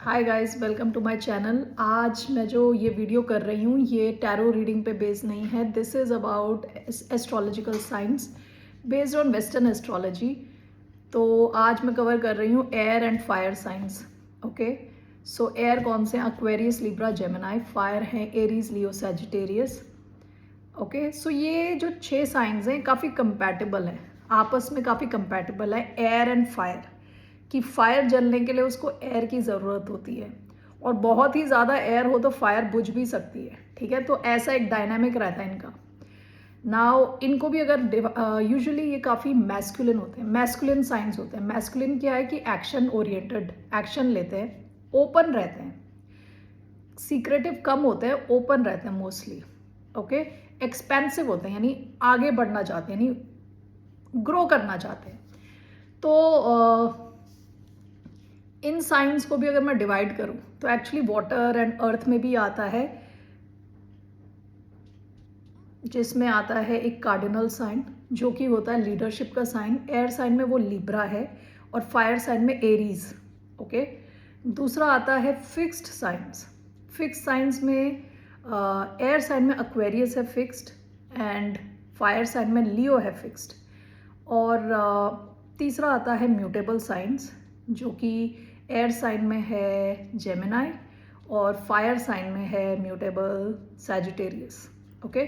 Hi guys, welcome to my channel. आज मैं जो ये वीडियो कर रही हूँ ये टैरो रीडिंग पे बेस्ड नहीं है। This is about astrological science based on western astrology. तो आज मैं कवर कर रही हूँ air and fire science. Okay, so air कौन से? Aquarius, Libra, Gemini. फायर हैं एरीज, लियो, सैजिटेरियस। ओके, सो ये जो 6 साइंस हैं काफ़ी कंपैटिबल हैं, आपस में काफ़ी कंपैटिबल है एयर एंड फायर। कि फायर जलने के लिए उसको एयर की ज़रूरत होती है और बहुत ही ज़्यादा एयर हो तो फायर बुझ भी सकती है। ठीक है, तो ऐसा एक डायनामिक रहता है इनका। नाउ इनको भी अगर यूजुअली ये काफ़ी मैस्कुलिन होते हैं, मैस्कुलिन साइंस होते हैं। मैस्कुलिन क्या है कि एक्शन ओरिएंटेड, एक्शन लेते हैं, ओपन रहते हैं, सीक्रेटिव कम होते हैं, ओपन रहते हैं मोस्टली। ओके, एक्सपेंसिव होते हैं यानी आगे बढ़ना चाहते हैं, यानी ग्रो करना चाहते हैं। तो इन साइंस को भी अगर मैं डिवाइड करूं तो एक्चुअली वाटर एंड अर्थ में भी आता है, जिसमें आता है एक कार्डिनल साइन जो कि होता है लीडरशिप का साइन। एयर साइन में वो लिब्रा है और फायर साइन में एरीज। ओके, दूसरा आता है फिक्स्ड साइंस। फिक्स्ड साइंस में एयर साइन में एक्वेरियस है फिक्स्ड, एंड फायर साइन में लियो है फिक्स्ड। और तीसरा आता है म्यूटेबल साइंस जो कि एयर साइन में है जेमिनाई और फायर साइन में है म्यूटेबल सैजिटेरियस। ओके,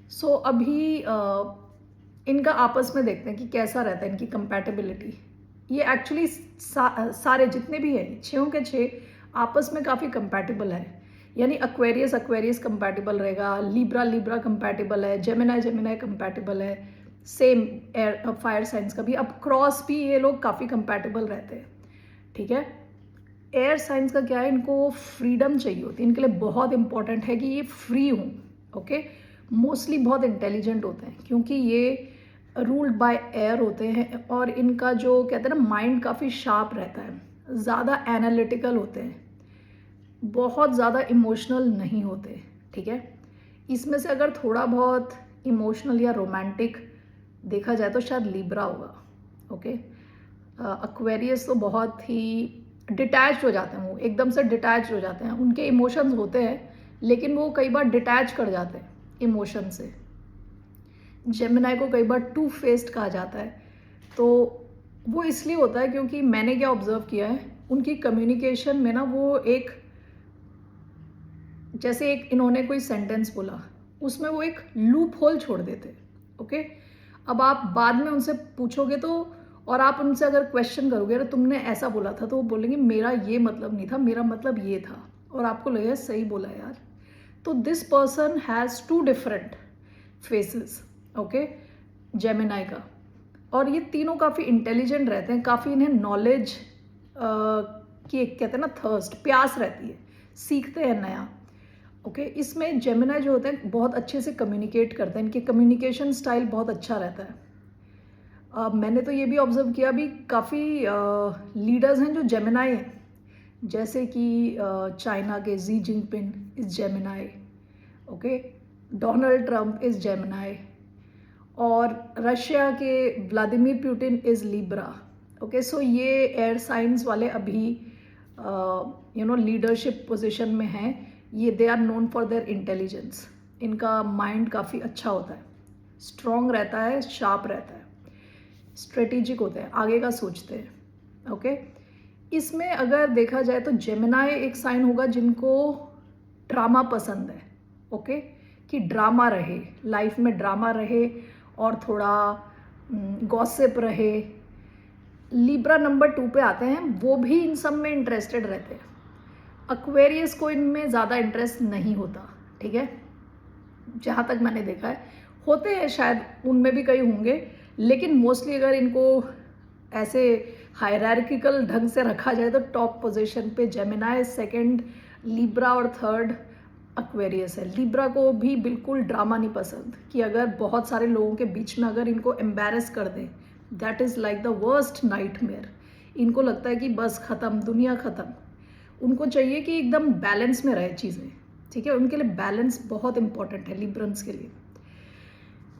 सो अभी इनका आपस में देखते हैं कि कैसा रहता है इनकी कंपैटिबिलिटी। ये एक्चुअली सारे जितने भी हैं छयों के छः आपस में काफ़ी कंपैटिबल है। यानी एक्वेरियस एक्वेरियस कंपैटिबल रहेगा, लिब्रा लिब्रा कंपैटिबल है, जेमिनाई जेमिनाई कंपैटिबल है, सेम एयर फायर साइंस का भी। अब क्रॉस भी ये लोग काफ़ी कंपैटिबल रहते हैं। ठीक है, एयर साइंस का क्या है, इनको फ्रीडम चाहिए होती है, इनके लिए बहुत इंपॉर्टेंट है कि ये फ्री हों। ओके, मोस्टली बहुत इंटेलिजेंट होते हैं क्योंकि ये रूल्ड बाय एयर होते हैं और इनका जो कहते हैं ना माइंड काफ़ी शार्प रहता है, ज़्यादा एनालिटिकल होते हैं, बहुत ज़्यादा इमोशनल नहीं होते। ठीक है, इसमें से अगर थोड़ा बहुत इमोशनल या रोमांटिक देखा जाए तो शायद लिब्रा होगा। ओके, एक्वेरियस तो बहुत ही डिटैच हो जाते हैं, वो एकदम से डिटैच हो जाते हैं, उनके इमोशंस होते हैं लेकिन वो कई बार डिटैच कर जाते हैं इमोशन से। जेमिनाई को कई बार टू फेस्ड कहा जाता है, तो वो इसलिए होता है क्योंकि मैंने क्या ऑब्जर्व किया है उनकी कम्युनिकेशन में ना, वो एक जैसे एक इन्होंने कोई सेंटेंस बोला उसमें वो एक लूप होल छोड़ देते। ओके, अब आप बाद में उनसे पूछोगे तो, और आप उनसे अगर क्वेश्चन करोगे अरे तुमने ऐसा बोला था, तो वो बोलेंगे मेरा ये मतलब नहीं था, मेरा मतलब ये था, और आपको लगेगा सही बोला यार। तो this person has two different faces. Okay, Gemini का। और ये तीनों काफ़ी इंटेलिजेंट रहते हैं, काफ़ी इन्हें नॉलेज की एक कहते हैं ना थर्स्ट, प्यास रहती है, सीखते हैं नया। ओके, इसमें जेमिनाई जो होते हैं बहुत अच्छे से कम्युनिकेट करते हैं, इनके कम्युनिकेशन स्टाइल बहुत अच्छा रहता है। मैंने तो ये भी ऑब्जर्व किया, भी काफ़ी लीडर्स हैं जो जेमिनाई हैं, जैसे कि चाइना के Xi Jinping is Gemini. Okay, Donald Trump is Gemini, और रशिया के Vladimir Putin is Libra. Okay, so ये एयर साइंस वाले अभी लीडरशिप पोजीशन में हैं। ये they are known for their intelligence, इनका माइंड काफ़ी अच्छा होता है, स्ट्रॉन्ग रहता है, शार्प रहता है, स्ट्रेटेजिक होते हैं, आगे का सोचते हैं। ओके, इसमें अगर देखा जाए तो जेमिनाई एक साइन होगा जिनको ड्रामा पसंद है। ओके, कि ड्रामा रहे, लाइफ में ड्रामा रहे और थोड़ा गॉसिप रहे। लिब्रा नंबर 2 पे आते हैं, वो भी इन सब में इंटरेस्टेड रहते हैं। एक्वेरियस को इनमें ज़्यादा इंटरेस्ट नहीं होता। ठीक है, जहाँ तक मैंने देखा है, होते हैं शायद उनमें भी कई होंगे, लेकिन मोस्टली अगर इनको ऐसे हायरार्किकल ढंग से रखा जाए तो टॉप पोजीशन पे जेमिनाई, सेकंड लिब्रा और थर्ड एक्वेरियस है। लिब्रा को भी बिल्कुल ड्रामा नहीं पसंद, कि अगर बहुत सारे लोगों के बीच में अगर इनको एम्बैरस कर दें, that is like the worst nightmare. इनको लगता है कि बस ख़त्म, दुनिया ख़त्म। उनको चाहिए कि एकदम बैलेंस में रहे चीज़ें। ठीक है, उनके लिए बैलेंस बहुत इंपॉर्टेंट है लिब्रंस के लिए।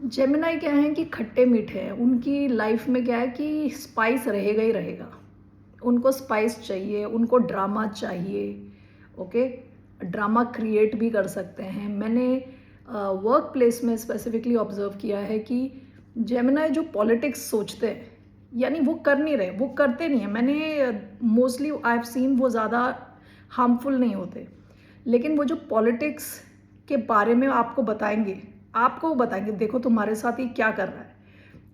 जेमिनाई क्या है कि खट्टे मीठे हैं, उनकी लाइफ में क्या है कि स्पाइस रहेगा ही रहेगा। उनको स्पाइस चाहिए, उनको ड्रामा चाहिए। ओके, ड्रामा क्रिएट भी कर सकते हैं। मैंने वर्क प्लेस में स्पेसिफिकली ऑब्जर्व किया है कि जेमिनाई जो पॉलिटिक्स सोचते हैं, यानी वो कर नहीं रहे, वो करते नहीं है। मैंने मोस्टली आई हैव सीन वो ज़्यादा हार्मफुल नहीं होते, लेकिन वो जो पॉलिटिक्स के बारे में आपको बताएंगे देखो तुम्हारे साथ ये क्या कर रहा है,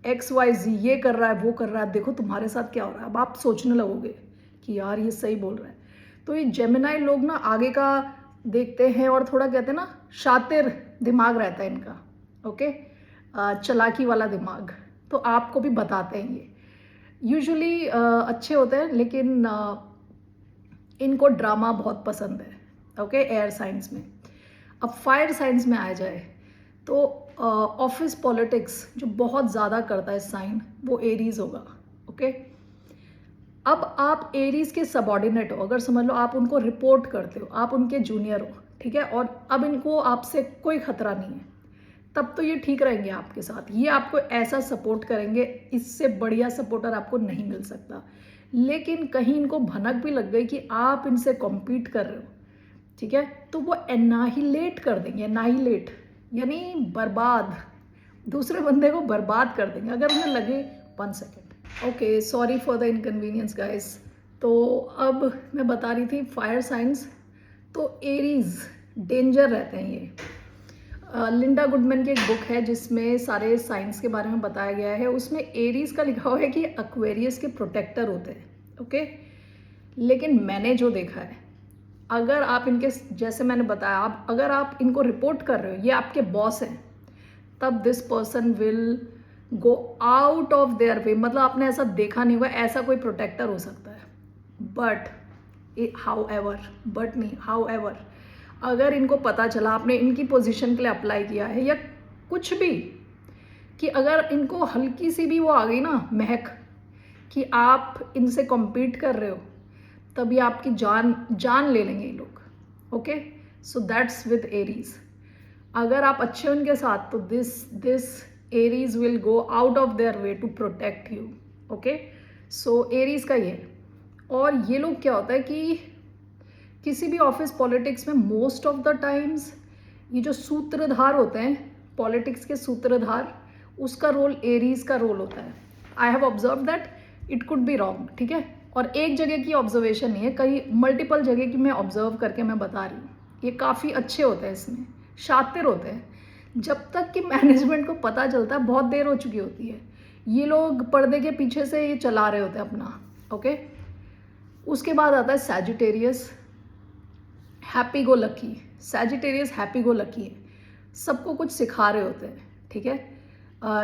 XYZ ये कर रहा है, वो कर रहा है, देखो तुम्हारे साथ क्या हो रहा है। अब आप सोचने लगोगे कि यार ये सही बोल रहा है। तो ये जेमिनाई लोग ना आगे का देखते हैं और थोड़ा कहते हैं ना शातिर दिमाग रहता है इनका। ओके, चालाकी वाला दिमाग। तो आपको भी बताते हैं ये यूजुअली अच्छे होते हैं, लेकिन इनको ड्रामा बहुत पसंद है। ओके, एयर साइंस में। अब फायर साइंस में आ जाए तो ऑफिस पॉलिटिक्स जो बहुत ज़्यादा करता है साइन, वो एरीज होगा। ओके, अब आप एरीज के सबऑर्डिनेट हो, अगर समझ लो आप उनको रिपोर्ट करते हो, आप उनके जूनियर हो, ठीक है, और अब इनको आपसे कोई खतरा नहीं है, तब तो ये ठीक रहेंगे आपके साथ। ये आपको ऐसा सपोर्ट करेंगे, इससे बढ़िया सपोर्टर आपको नहीं मिल सकता। लेकिन कहीं इनको भनक भी लग गई कि आप इनसे कॉम्पीट कर रहे हो, ठीक है, तो वो एनाहिलेट कर देंगे। एनाहिलेट यानी बर्बाद, दूसरे बंदे को बर्बाद कर देंगे अगर उन्हें लगे। 1 second. Okay, sorry for the inconvenience guys. तो अब मैं बता रही थी फायर साइंस, तो एरीज डेंजर रहते हैं ये। लिंडा गुडमैन की एक बुक है जिसमें सारे साइंस के बारे में बताया गया है। उसमें एरीज का लिखा हुआ है कि एक्वेरियस के प्रोटेक्टर होते हैं। ओके, लेकिन मैंने जो देखा है, अगर आप इनके, जैसे मैंने बताया, अगर आप इनको रिपोर्ट कर रहे हो, ये आपके बॉस हैं, तब this person will go out of their वे। मतलब आपने ऐसा देखा नहीं हुआ, ऐसा कोई प्रोटेक्टर हो सकता है। बट हाउ एवर अगर इनको पता चला, आपने इनकी पोजीशन के लिए अप्लाई किया है या कुछ भी, कि अगर इनको हल्की सी भी वो आ गई ना महक कि आप इनसे कॉम्पीट कर रहे हो, तभी आपकी जान ले लेंगे ये लोग। Okay, so that's with Aries. अगर आप अच्छे हो उनके साथ, तो this Aries will go out of their way to protect you. Okay, so Aries का ये। और ये लोग क्या होता है कि किसी भी ऑफिस पॉलिटिक्स में मोस्ट ऑफ द टाइम्स ये जो सूत्रधार होते हैं, पॉलिटिक्स के सूत्रधार, उसका रोल एरीज का रोल होता है। I have observe that, it could be wrong, ठीक है। और एक जगह की ऑब्जर्वेशन नहीं है, कई मल्टीपल जगह की मैं ऑब्जर्व करके मैं बता रही हूँ। ये काफ़ी अच्छे होते हैं, इसमें शातिर होते हैं। जब तक कि मैनेजमेंट को पता चलता है बहुत देर हो चुकी होती है। ये लोग पर्दे के पीछे से ये चला रहे होते हैं अपना। ओके, उसके बाद आता है Sagittarius, happy go lucky. Sagittarius happy go lucky है, सबको कुछ सिखा रहे होते हैं, ठीक है।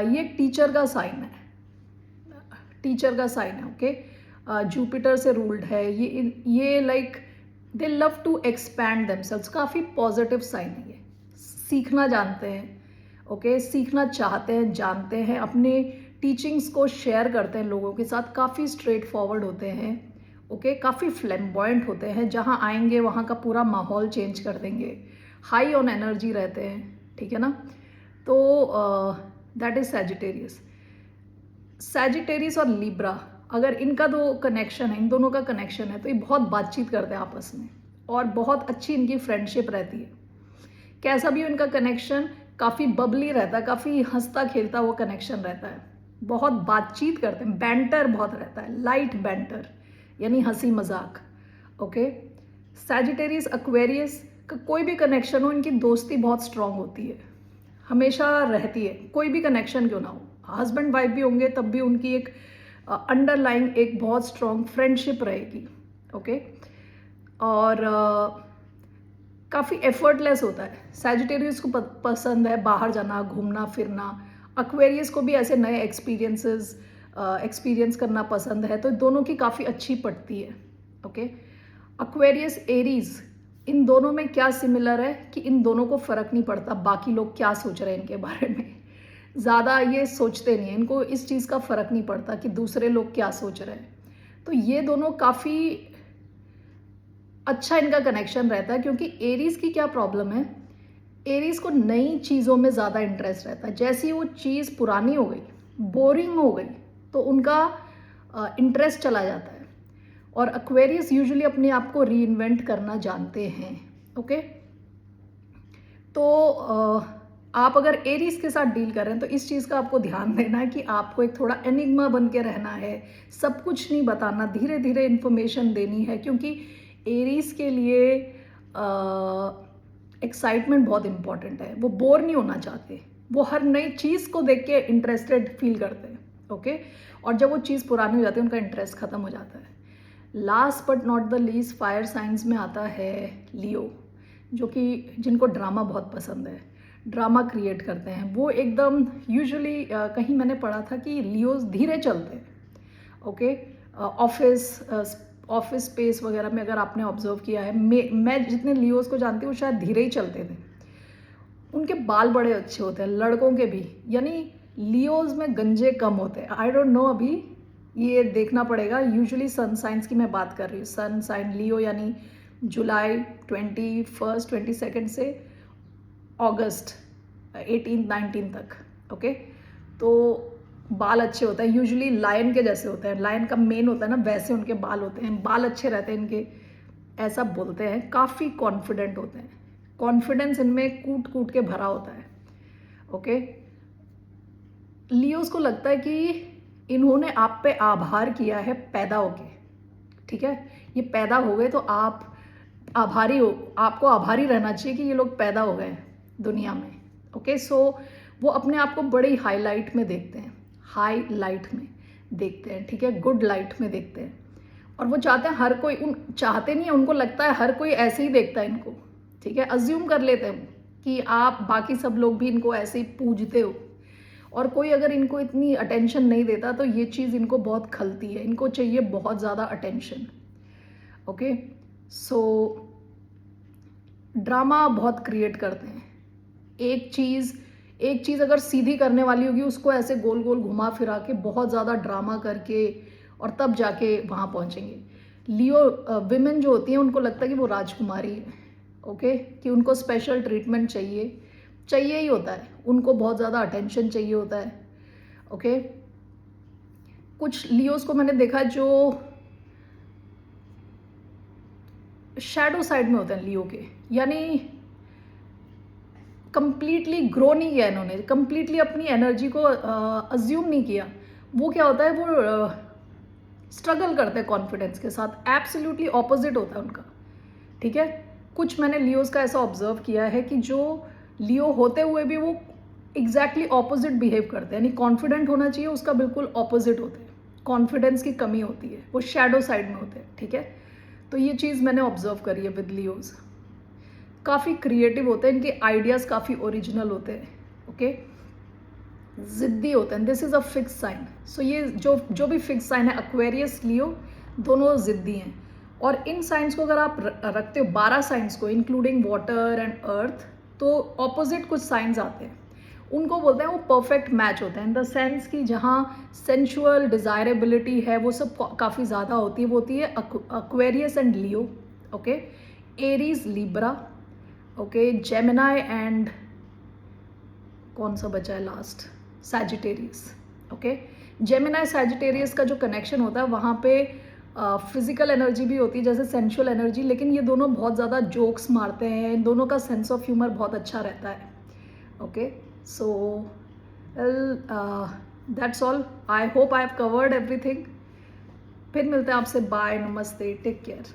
ये एक टीचर का साइन है, ओके। जुपिटर से रूल्ड है ये like they love to expand themselves. काफ़ी पॉजिटिव साइन है ये। सीखना जानते हैं, ओके, सीखना चाहते हैं, जानते हैं, अपने टीचिंग्स को शेयर करते हैं लोगों के साथ, काफ़ी स्ट्रेट फॉरवर्ड होते हैं, ओके, काफ़ी फ्लैम्बॉयंट होते हैं, जहाँ आएंगे वहाँ का पूरा माहौल चेंज कर देंगे, हाई ऑन एनर्जी रहते हैं, ठीक है ना। तो दैट इज़ सैजिटेरियस। सैजिटेरियस और लिब्रा, अगर इनका दो कनेक्शन है, इन दोनों का कनेक्शन है, तो ये बहुत बातचीत करते हैं आपस में और बहुत अच्छी इनकी फ्रेंडशिप रहती है। कैसा भी हो इनका कनेक्शन, काफ़ी बबली रहता है, काफ़ी हंसता खेलता वो कनेक्शन रहता है, बहुत बातचीत करते हैं, बैंटर बहुत रहता है, लाइट बैंटर यानी हंसी मजाक। ओके, सैजिटेरियस एक्वेरियस का कोई भी कनेक्शन हो, इनकी दोस्ती बहुत स्ट्रांग होती है, हमेशा रहती है, कोई भी कनेक्शन क्यों ना हो। हस्बैंड वाइफ भी होंगे तब भी उनकी एक अंडरलाइंग एक बहुत स्ट्रांग फ्रेंडशिप रहेगी। ओके, और काफ़ी एफर्टलेस होता है। सैजिटेरियस को पसंद है बाहर जाना, घूमना फिरना। एक्वेरियस को भी ऐसे नए एक्सपीरियंस करना पसंद है, तो दोनों की काफ़ी अच्छी पड़ती है। ओके, एक्वेरियस एरीज, इन दोनों में क्या सिमिलर है कि इन दोनों को फ़र्क नहीं पड़ता बाकी लोग क्या सोच रहे हैं इनके बारे में, ज़्यादा ये सोचते नहीं हैं, इनको इस चीज़ का फ़र्क नहीं पड़ता कि दूसरे लोग क्या सोच रहे हैं। तो ये दोनों काफ़ी अच्छा इनका कनेक्शन रहता है, क्योंकि एरीज की क्या प्रॉब्लम है, एरीज को नई चीज़ों में ज़्यादा इंटरेस्ट रहता है। जैसी वो चीज़ पुरानी हो गई, बोरिंग हो गई, तो उनका इंटरेस्ट चला जाता है। और एक्वेरियस यूजुअली अपने आप को री इन्वेंट करना जानते हैं। ओके, तो आप अगर एरीज के साथ डील कर रहे हैं तो इस चीज़ का आपको ध्यान देना है कि आपको एक थोड़ा एनिग्मा बन के रहना है, सब कुछ नहीं बताना, धीरे धीरे इन्फॉर्मेशन देनी है, क्योंकि एरीज के लिए एक्साइटमेंट बहुत इंपॉर्टेंट है। वो बोर नहीं होना चाहते, वो हर नई चीज़ को देख के इंटरेस्टेड फील करते हैं। ओके, और जब वो चीज़ पुरानी हो जाती है उनका इंटरेस्ट खत्म हो जाता है। Last but not the least fire science में आता है लियो, जो कि जिनको ड्रामा बहुत पसंद है, ड्रामा क्रिएट करते हैं। वो एकदम यूजुअली कहीं मैंने पढ़ा था कि लियोज धीरे चलते हैं। ओके, ऑफिस स्पेस वगैरह में अगर आपने ऑब्जर्व किया है, मैं जितने लियोज को जानती हूँ शायद धीरे ही चलते थे। उनके बाल बड़े अच्छे होते हैं, लड़कों के भी, यानी लियोज में गंजे कम होते हैं। आई डोंट नो, अभी ये देखना पड़ेगा। यूजुअली सन साइंस की मैं बात कर रही हूँ, सन साइन लियो यानी जुलाई 21 22 से अगस्त 18 19 तक। ओके, तो बाल अच्छे होते हैं, यूजुअली लायन के जैसे होते हैं, लायन का मेन होता है ना, वैसे उनके बाल होते हैं, बाल अच्छे रहते हैं इनके, ऐसा बोलते हैं। काफ़ी कॉन्फिडेंट होते हैं, कॉन्फिडेंस इनमें कूट कूट के भरा होता है। ओके, लियोस को लगता है कि इन्होंने आप पे आभार किया है पैदा होके, ठीक है, ये पैदा हो गए तो आप आभारी हो, आपको आभारी रहना चाहिए कि ये लोग पैदा हो गए दुनिया में। ओके, सो वो अपने आप को बड़ी हाईलाइट में देखते हैं, हाई लाइट में देखते हैं, ठीक है, गुड लाइट में देखते हैं। और वो चाहते हैं हर कोई, उन चाहते नहीं है, उनको लगता है हर कोई ऐसे ही देखता है इनको, ठीक है, अज्यूम कर लेते हैं कि आप बाकी सब लोग भी इनको ऐसे ही पूजते हो। और कोई अगर इनको इतनी अटेंशन नहीं देता तो ये चीज़ इनको बहुत खलती है, इनको चाहिए बहुत ज़्यादा अटेंशन। ओके, सो ड्रामा बहुत क्रिएट करते हैं। एक चीज़ अगर सीधी करने वाली होगी उसको ऐसे गोल गोल घुमा फिरा के बहुत ज़्यादा ड्रामा करके और तब जाके वहाँ पहुँचेंगे। लियो विमेन जो होती हैं उनको लगता है कि वो राजकुमारी है। ओके, कि उनको स्पेशल ट्रीटमेंट चाहिए ही होता है, उनको बहुत ज़्यादा अटेंशन चाहिए होता है। ओके, कुछ लियोस को मैंने देखा जो शैडो साइड में होते हैं लियो के, यानी कंप्लीटली ग्रो नहीं किया इन्होंने, कंप्लीटली अपनी एनर्जी को अज्यूम नहीं किया। वो क्या होता है, वो स्ट्रगल करते हैं कॉन्फिडेंस के साथ, एब्सोल्युटली ऑपोजिट होता है उनका, ठीक है। कुछ मैंने लियोस का ऐसा ऑब्जर्व किया है कि जो लियो होते हुए भी वो एग्जैक्टली ऑपोजिट बिहेव करते हैं, यानी कॉन्फिडेंट होना चाहिए उसका बिल्कुल ऑपोजिट होते हैं, कॉन्फिडेंस की कमी होती है, वो शैडो साइड में होते हैं, ठीक है। तो ये चीज़ मैंने ऑब्जर्व करी है विद लियोज। काफ़ी क्रिएटिव होते हैं, इनके आइडियाज़ काफ़ी ओरिजिनल होते हैं। ओके, ज़िद्दी होते हैं, this is a fixed sign. So ये जो भी फिक्स साइन है, एक्वेरियस लियो दोनों ज़िद्दी हैं। और इन साइंस को अगर आप रखते हो 12 साइंस को इंक्लूडिंग वाटर एंड अर्थ, तो ऑपोजिट कुछ साइंस आते हैं, उनको बोलते हैं वो परफेक्ट मैच होता है, इन द सेंस कि जहाँ सेंशुअल डिज़ायरेबिलिटी है वो सब काफ़ी ज़्यादा होती है, वो होती है Aquarius and Leo. Okay, Aries Libra, okay, Gemini and कौन सा बचा है last, Sagittarius. Okay, Gemini Sagittarius का जो कनेक्शन होता है वहाँ पे फिजिकल एनर्जी भी होती है जैसे सेंशुअल एनर्जी, लेकिन ये दोनों बहुत ज़्यादा जोक्स मारते हैं, इन दोनों का सेंस ऑफ ह्यूमर बहुत अच्छा रहता है। Okay, so that's all, I hope I have covered everything. फिर मिलते हैं आपसे, बाय, नमस्ते, टेक केयर।